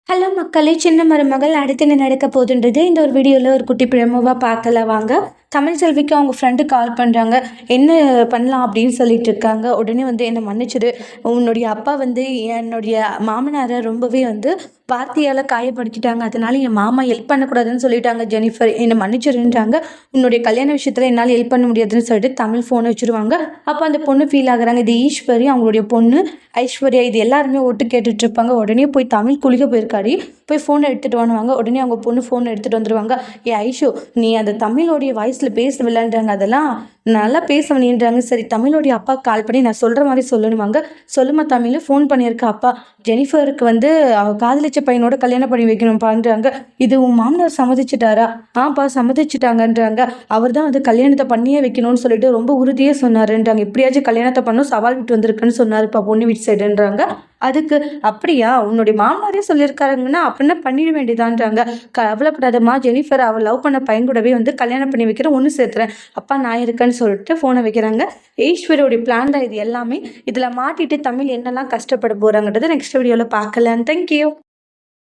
Hello மக்களே! சின்ன மருமகள் அடுத்து என்ன நடக்க போகுதுன்றது இந்த ஒரு வீடியோவில் ஒரு குட்டி ப்ரெமோவாக பார்க்கலாம் வாங்க. தமிழ் செல்விக்கு அவங்க ஃப்ரெண்டு கால் பண்ணுறாங்க. என்ன பண்ணலாம் அப்படின்னு சொல்லிட்டு இருக்காங்க. உடனே வந்து என்னை மன்னிச்சிடு, உன்னுடைய அப்பா வந்து என்னுடைய மாமனாரை ரொம்பவே வந்து வார்த்தையால் காயப்படுத்திட்டாங்க. அதனால என் மாமா ஹெல்ப் பண்ணக்கூடாதுன்னு சொல்லிட்டாங்க ஜெனிஃபர். என்னை மன்னிச்சிருன்றாங்க. உன்னுடைய கல்யாண விஷயத்தில் என்னால் ஹெல்ப் பண்ண முடியாதுன்னு சொல்லிட்டு தமிழ் ஃபோனை வச்சுருவாங்க. அப்போ அந்த பொண்ணு ஃபீல் ஆகுறாங்க. இது ஈஸ்வரி, அவங்களுடைய பொண்ணு ஐஸ்வர்யா, இது எல்லாருமே ஒட்டு கேட்டுட்டு இருப்பாங்க. உடனே போய் தமிழ் குளிக்க போயிருக்காரு. போய் ஃபோனை எடுத்துகிட்டு வாங்குவாங்க. உடனே அவங்க பொண்ணு ஃபோனை எடுத்துகிட்டு வந்துடுவாங்க. ஐஷு, நீ அந்த தமிழோடைய வாய்ஸில் பேசவில்லைன்றாங்க. அதெல்லாம் நல்லா பேசவனின்றாங்க. சரி, தமிழோடைய அப்பா கால் பண்ணி நான் சொல்கிற மாதிரி சொல்லணுவாங்க. சொல்லுமா தமிழ், ஃபோன் பண்ணியிருக்க அப்பா ஜெனிஃபருக்கு வந்து அவள் காதலிச்ச பையனோட கல்யாணம் பண்ணி வைக்கணும்ப்பான்றாங்க. இது உன் மாமனார் சம்மதிச்சிட்டாரா? ஆப்பா சம்மதிச்சிட்டாங்கன்றாங்க. அவர் தான் வந்து கல்யாணத்தை பண்ணியே வைக்கணும்னு சொல்லிட்டு ரொம்ப உறுதியே சொன்னாருன்றாங்க. எப்படியாச்சும் கல்யாணத்தை பண்ணும், சவால் விட்டு வந்திருக்குன்னு சொன்னாருப்பா பொண்ணு வீட்டு சைடுன்றாங்க. அதுக்கு அப்படியா, உன்னுடைய மாமனாரே சொல்லியிருக்காருங்கன்னா அப்படின்னா பண்ணிட வேண்டியதான்றாங்க. கவலைப்படாதம்மா, ஜெனிஃபர் அவள் லவ் பண்ண பையன் கூடவே வந்து கல்யாணம் பண்ணி வைக்கிறேன், ஒன்று சேர்த்துறேன், அப்பா நான் இருக்கேன்னு சொல்லிட்டு ஃபோனை வைக்கிறாங்க. ஈஸ்வரோடைய பிளான் தான் இது எல்லாமே. இதில் மாட்டிட்டு தமிழ் என்னெல்லாம் கஷ்டப்பட போகிறாங்கன்றதை நெக்ஸ்ட் வீடியோவில் பார்க்கலாம். தேங்க்யூ.